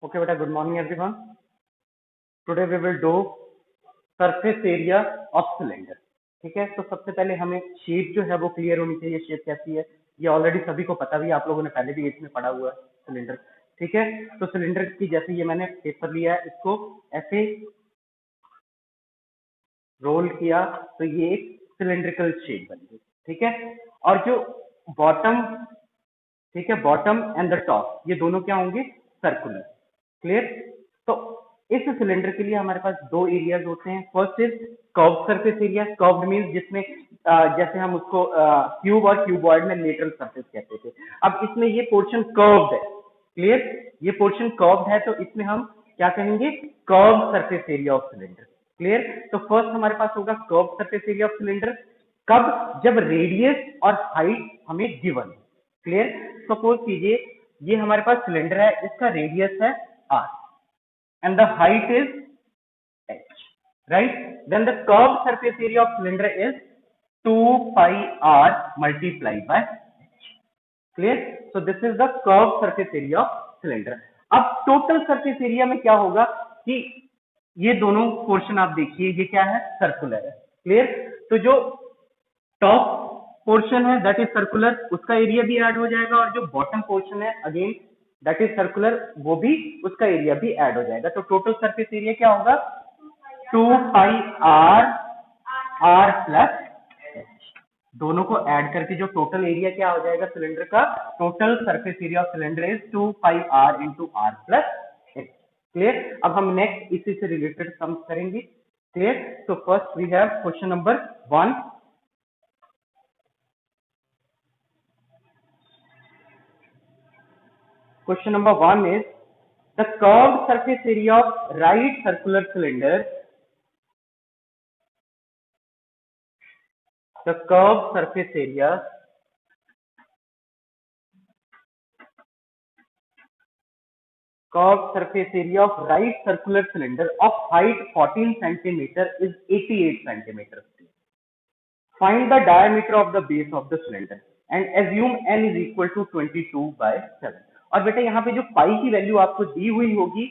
Okay, beta, good morning everyone. Today we will do surface area of cylinder. ठीक है, तो सबसे पहले हमें शेप जो है वो क्लियर होनी चाहिए। शेप कैसी है ये ऑलरेडी सभी को पता भी है, आप लोगों ने पहले भी इसमें पढ़ा हुआ है सिलेंडर। ठीक है, तो सिलेंडर की जैसे ये मैंने पेपर लिया है, इसको ऐसे रोल किया तो ये एक सिलेंड्रिकल शेप बन गई। ठीक है, और जो बॉटम, ठीक है, बॉटम एंड द टॉप ये दोनों क्या होंगे, सर्कुलर। क्लियर। तो इस सिलेंडर के लिए हमारे पास दो एरियाज होते हैं। First is curved surface area. Curved means जिसमें जैसे हम उसको क्यूब और क्यूबॉइड में लेटरल सरफेस कहते थे। अब इसमें ये पोर्शन कर्व्ड है। क्लियर, ये पोर्शन कर्व्ड है तो इसमें हम क्या कहेंगे, curved surface area of cylinder. Clear. तो फर्स्ट हमारे पास होगा curved surface area of cylinder. कब, जब रेडियस और हाइट हमें गिवन है। क्लियर। सपोज कीजिए ये हमारे पास सिलेंडर है, इसका रेडियस है r and the height is h, right? Then the curved surface area of cylinder is 2 pi r multiplied by h. Clear? So this is the curved surface area of cylinder. अब total surface area में क्या होगा कि ये दोनों portion आप देखिए, ये क्या है, सर्कुलर है। क्लियर। तो जो टॉप पोर्शन है दैट इज सर्कुलर, उसका एरिया भी ऐड हो जाएगा, और जो बॉटम पोर्शन है अगेन दैट इज सर्कुलर, वो भी, उसका एरिया भी ऐड हो जाएगा। तो टोटल सरफेस एरिया क्या होगा, 2 पाई आर प्लस एच। दोनों को ऐड करके जो टोटल एरिया क्या हो जाएगा सिलेंडर का, total surface area of cylinder is 2 pi r into r plus h. Clear. अब हम नेक्स्ट इसी से रिलेटेड सम्स करेंगे। क्लियर। तो first we have question number 1। Question number 1 is the curved surface area of right circular cylinder. The curved surface area of right circular cylinder of height 14 centimeter is 88 centimeter. Find the diameter of the base of the cylinder and assume n is equal to 22 by 7. और बेटा यहाँ पे जो पाई की value आपको दी हुई होगी,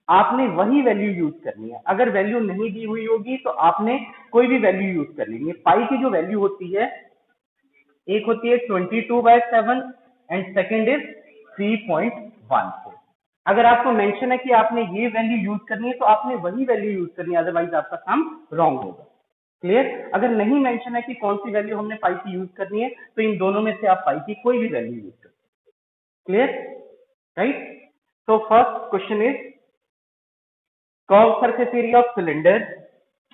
आपने वही वैल्यू यूज करनी है। अगर वैल्यू नहीं दी हुई होगी तो आपने कोई भी वैल्यू यूज कर लेनी है। पाई की जो वैल्यू होती है, एक होती है 22/7 एंड सेकेंड इज 3.14। अगर आपको मेंशन है कि आपने ये वैल्यू यूज करनी है तो आपने वही वैल्यू यूज करनी है, अदरवाइज आपका सम रॉन्ग होगा। क्लियर। अगर नहीं मेंशन है कि कौन सी वैल्यू हमने पाई की यूज करनी है तो इन दोनों में से आप पाई की कोई भी वैल्यू यूज कर। Clear, right. So first question is curved surface area of cylinder.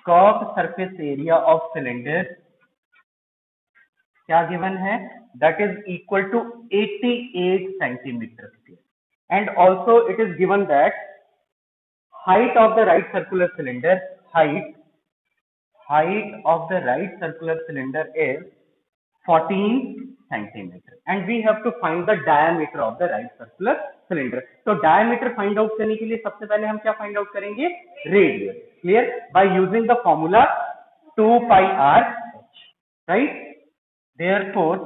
Curved surface area of cylinder क्या given है, that is equal to 88 centimeter square, and also it is given that height of the right circular cylinder, height of the right circular cylinder is 14 centimeter, and we have to find the diameter of the right circular cylinder. तो diameter find out करने के लिए सबसे पहले हम क्या find out करेंगे, radius. Clear? By using the formula 2 pi r h, right? Therefore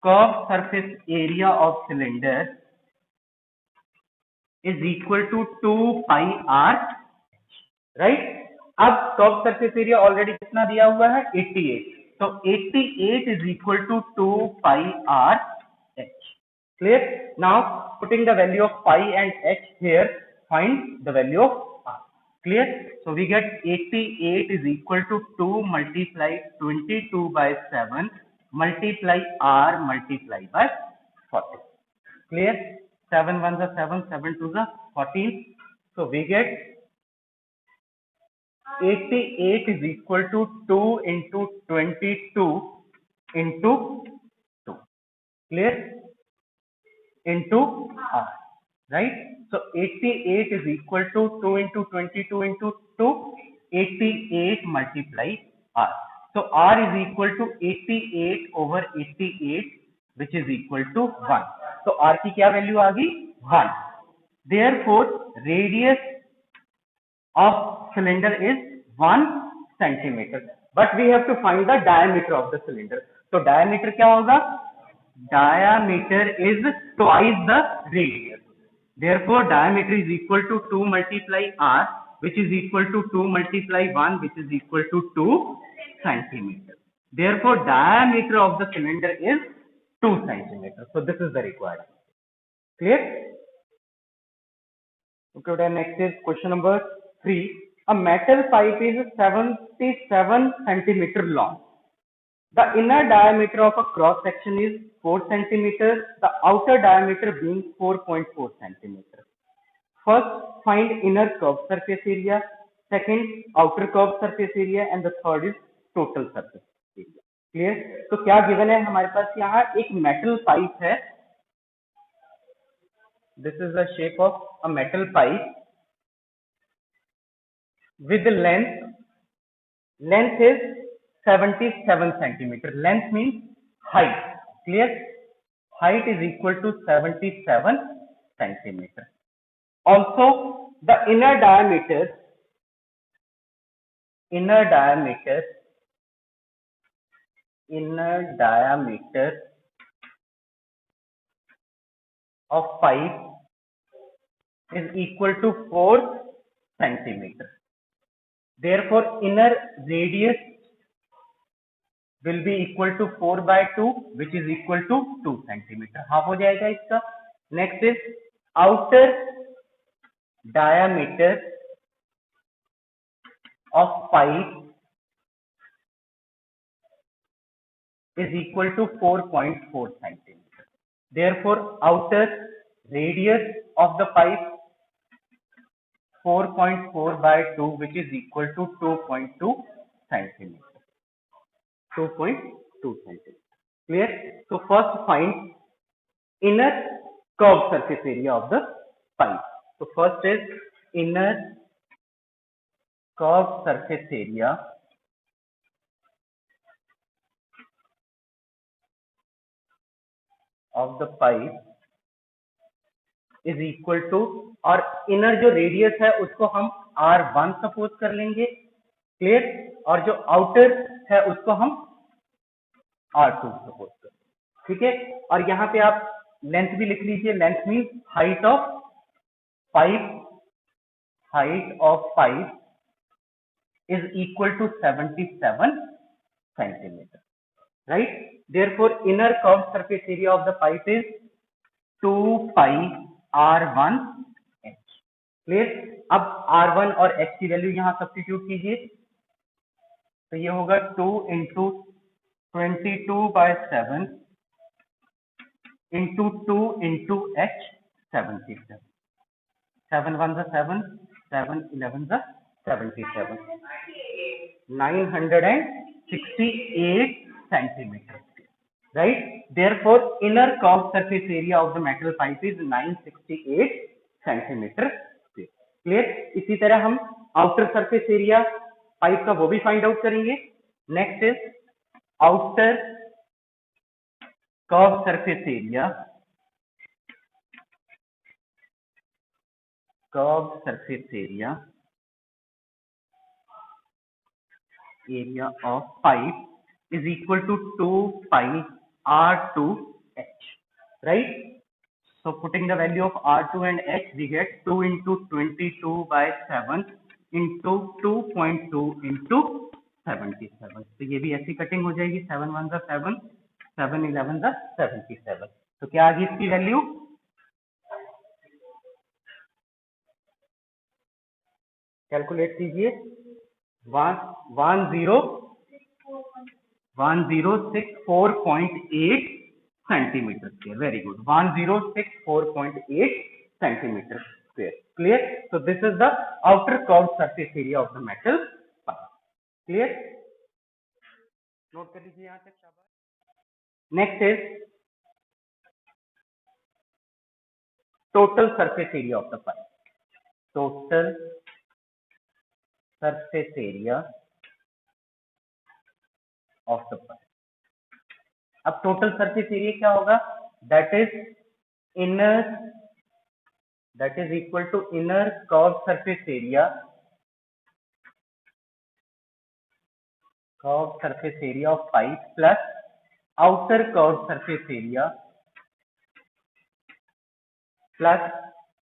curved surface area of cylinder is equal to 2 pi r h, right? अब कर्व सरफेस एरिया ऑलरेडी कितना दिया हुआ है, 88। तो 88 is equal to 2 pi r h. Clear? Now putting the value of pi and h here, find the value of r. Clear? So we get 88 is equal to 2 multiply 22 by 7 multiply r multiply by 40. Clear? 7 1s are 7, 7 2s are 14. So we get 88 is equal to 2 into 22 into 2. Clear? Into r, right? So 88 is equal to 2 into 22 into 2, 88 multiply r. So r is equal to 88 over 88 which is equal to 1. तो r की क्या value आ गई, 1. Therefore radius of cylinder is 1 centimeter, but we have to find the diameter of the cylinder. तो diameter क्या होगा, diameter is twice the radius. Therefore, diameter is equal to 2 multiply r, which is equal to 2 multiply 1, which is equal to 2 centimeter. Therefore, diameter of the cylinder is 2 centimeter. So this is the required. Clear? Okay, next is question number 3. A metal pipe is 77 centimeter long. The inner diameter of a cross section is 4 centimeters, the outer diameter being 4.4 centimeters. First, find inner curved surface area, second, outer curved surface area, and the third is total surface area. Clear? तो क्या given है हमारे पास यहाँ एक metal pipe है. This is the shape of a metal pipe with the length. Length is 77 centimeter. Length means height. Clear? Height is equal to 77 centimeter. Also, the inner diameter of pipe is equal to 4 centimeter. Therefore, inner radius will be equal to 4 by 2, which is equal to 2 centimeter. Half हो जाएगा इसका. Next is outer diameter of pipe is equal to 4.4 centimeter. Therefore, outer radius of the pipe 4.4 by 2, which is equal to 2.2 centimeter. 2.2 centimeter. Clear? So first find inner curved surface area of the pipe. So first is inner curved surface area of the pipe is equal to, और inner जो radius है उसको हम R1 suppose कर लेंगे. Clear? और जो outer है उसको हम R2 सपोज कर लेंगे. ठीक है? और यहाँ पे आप लेंथ भी लिख लीजिए. Length means height of pipe is equal to 77 centimeter. Right? Therefore, inner curved surface area of the pipe is 2 pi R1 H. Clear? अब R1 और H की वैल्यू यहाँ सब्स्टिट्यूट कीजिए. तो ये होगा 2 into 22/7 into 2 into H 77. 7 1 the 7, 7 11 the 77. 968 centimeters. Right? Therefore, inner curved surface area of the metal pipe is 968 centimeter. Clear? इसी तरह हम outer surface area पाइप का वो भी फाइंड आउट करेंगे. Next is outer curved surface area of pipe is equal to 2 pi R2H. Right? So putting the value of R2 and H, we get 2 into 22/7 into 2.2 into 77. तो ये भी ऐसी cutting हो जाएगी. 7 1 the 7, 7 11 the 77. तो क्या आ गई इसकी वैल्यू? कैलकुलेट कीजिए. 1064.8 centimeter square. Very good. 1064.8 centimeter square. Clear? So this is the outer curved surface area of the metal pipe. Clear? Note कर लीजिए यहाँ तक. Next is total surface area of the pipe. Total surface area of the pipe. अब total surface area क्या होगा? That is equal to inner curved surface area of pipe plus outer curved surface area plus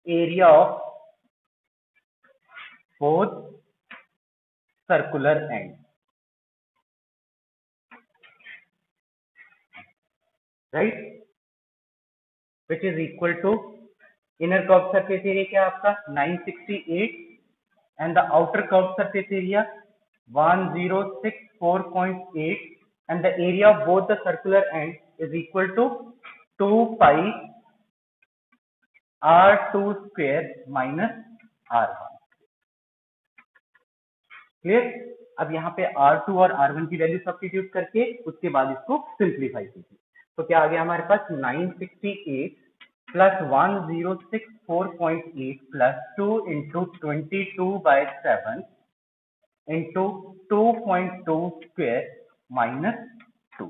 area of both circular ends, right, which is equal to inner curved surface area क्या आपका 968 and the outer curved surface area 1064.8 and the area of both the circular ends is equal to 2 pi r2 square minus r1. Clear? अब यहाँ पे R2 और R1 की value substitute करके उसके बाद इसको सिंप्लीफाई कीजिए तो क्या आ गया हमारे पास 968 plus 1064.8 plus 2 into 22/7 into 2.2 square minus 2.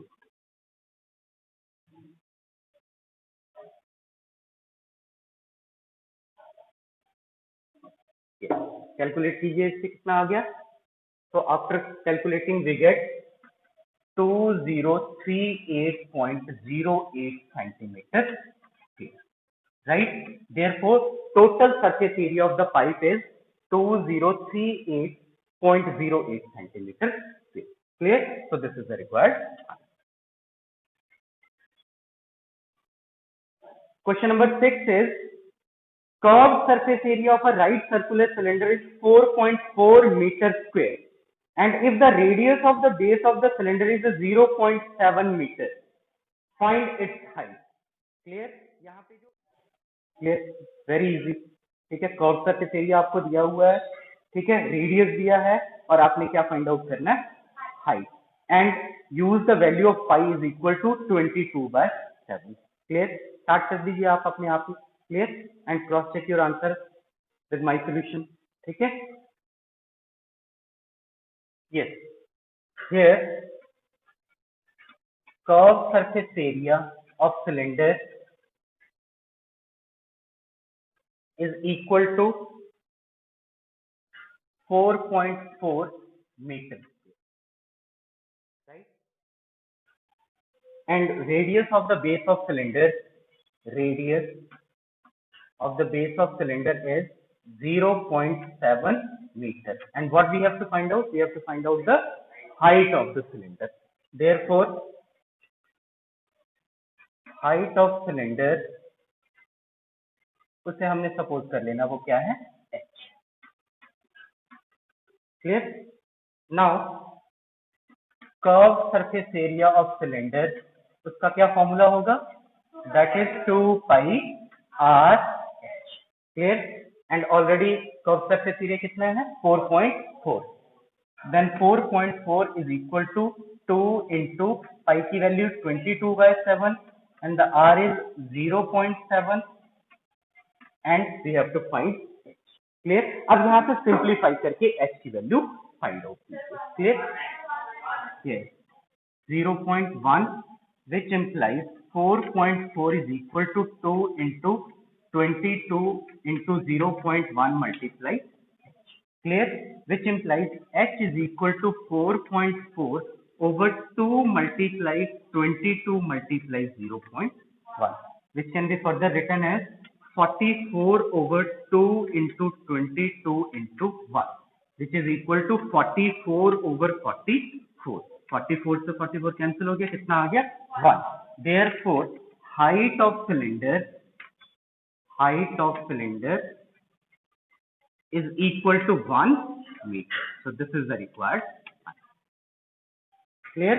Calculate कीजिए इससे कितना आ गया. So after calculating we get 2038.08 centimeters square, right? Therefore, total surface area of the pipe is 2038.08 centimeters square. Clear? So this is the required answer. Question number 6 is curved surface area of a right circular cylinder is 4.4 meters square. And if the radius of the base of the cylinder is 0.7 meter, find its height. Clear? यहाँ पे जो clear, very easy. ठीक है, curve surface area आपको दिया हुआ है, ठीक है, रेडियस दिया है और आपने क्या फाइंड आउट करना है, height, and use the value of pi is equal to 22/7. Clear? Start कर दीजिए आप अपने आप ही. Clear? And cross check your answer with my solution. ठीक है. Yes, here curved surface area of cylinder is equal to 4.4 meters, right? And radius of the base of cylinder is 0.7 meters. And what we have to find out? We have to find out the height of the cylinder. Therefore, height of cylinder उसे हमने suppose कर लेना वो क्या है, h. Clear? Now, curved surface area of cylinder उसका क्या formula होगा? That is 2 pi r h. Clear? And already curved surface area कितना है? 4.4. Then 4.4 is equal to 2 into pi की value 22/7 and the r is 0.7 and we have to find h. Clear? अब यहाँ पे simplify करके h की value find out कीजिए. Clear? Yes. 0.1 which implies 4.4 is equal to 2 into 22 into 0.1 multiply h. Clear? Which implies h is equal to 4.4 over 2 multiply 22 multiply 0.1, which can be further written as 44 over 2 into 22 into 1, which is equal to 44 over 44. 44 से 44 cancel हो गया, कितना आ गया, 1. Therefore, height of cylinder is equal to 1 meter. So this is the required answer. Clear?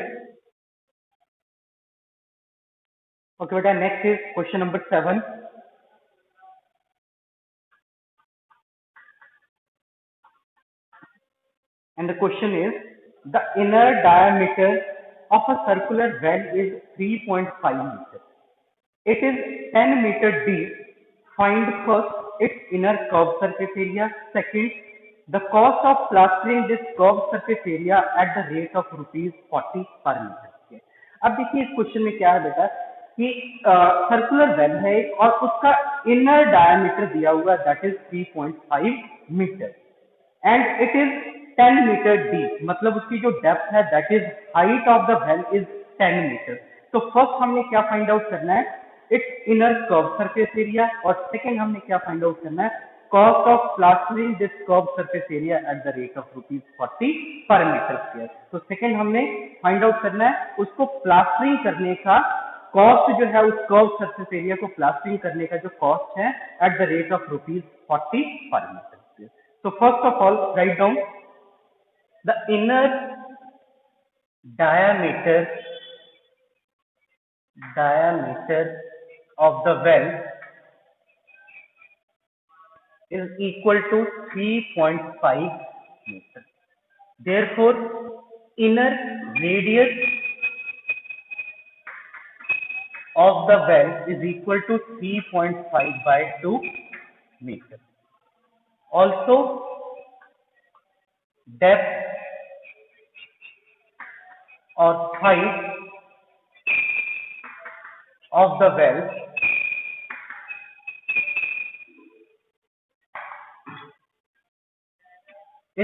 Okay, beta. Next is question number 7. And the question is, the inner diameter of a circular well is 3.5 meters. It is 10 meter deep. Find first its inner curved surface area. Second, the cost of plastering this curved surface area at the rate of ₹40 per meter. अब देखिए इस question में क्या है बेटा कि circular well है और उसका इनर डायमीटर दिया हुआ है, that is 3.5 metre and it is 10 metre deep. मतलब उसकी जो डेप्थ है that is height of the well is 10 metre. तो फर्स्ट हमने क्या फाइंड आउट करना है, its inner curve surface area, और सेकंड हमने क्या फाइंड आउट करना है, cost of plastering this curve surface area at the rate of ₹40 per metre square. तो सेकंड हमने फाइंड आउट करना है उसको प्लास्टरिंग करने का कॉस्ट जो है, उस कर्व सरफेस एरिया को प्लास्टरिंग करने का जो कॉस्ट है eight the rate of ₹40 per metre square. So first of all, write down the inner diameter of the well is equal to 3.5 meter. Therefore, inner radius of the well is equal to 3.5 by 2 meter. Also, depth or height of the well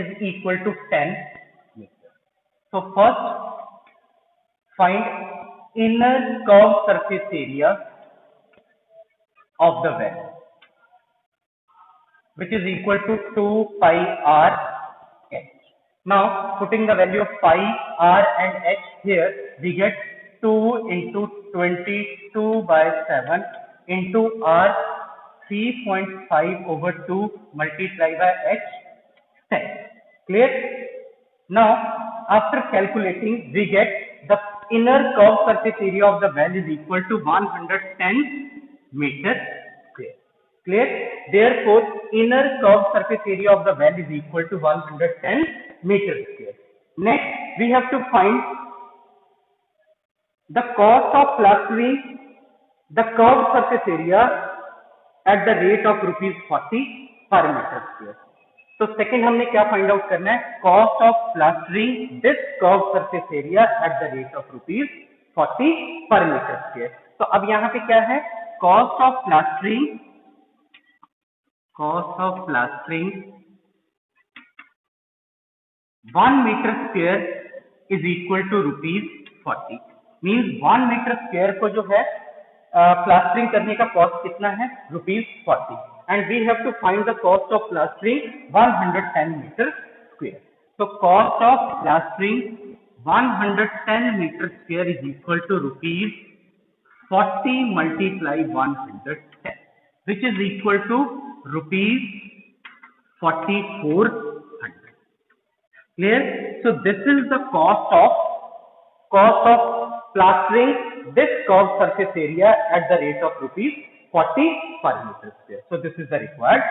is equal to 10 meter. So first find inner curved surface area of the well, which is equal to 2 pi r h. Now putting the value of pi r and h here, we get 2 into 22 by 7 into r 3.5 over 2 multiplied by h 10. Clear? Now after calculating, we get the inner curved surface area of the well is equal to 110 meter square. Clear? Therefore, inner curved surface area of the well is equal to 110 meter square. Next, we have to find the cost of plastering the curved surface area at the rate of ₹40 per meter square. तो second हमने क्या find out करना है, cost of plastering this curve surface area at the rate of ₹40 per metre square. तो अब यहाँ पे क्या है, cost of plastering 1 meter square is equal to ₹40। Means 1 meter square को जो है प्लास्टरिंग करने का कॉस्ट कितना है, ₹40, and we have to find the cost of plastering 110 meter square. So cost of plastering 110 meter square is equal to ₹40 multiply 110, which is equal to ₹4400. Clear? So this is the cost of plastering this curved surface area at the rate of ₹40 per meter square. So this is the required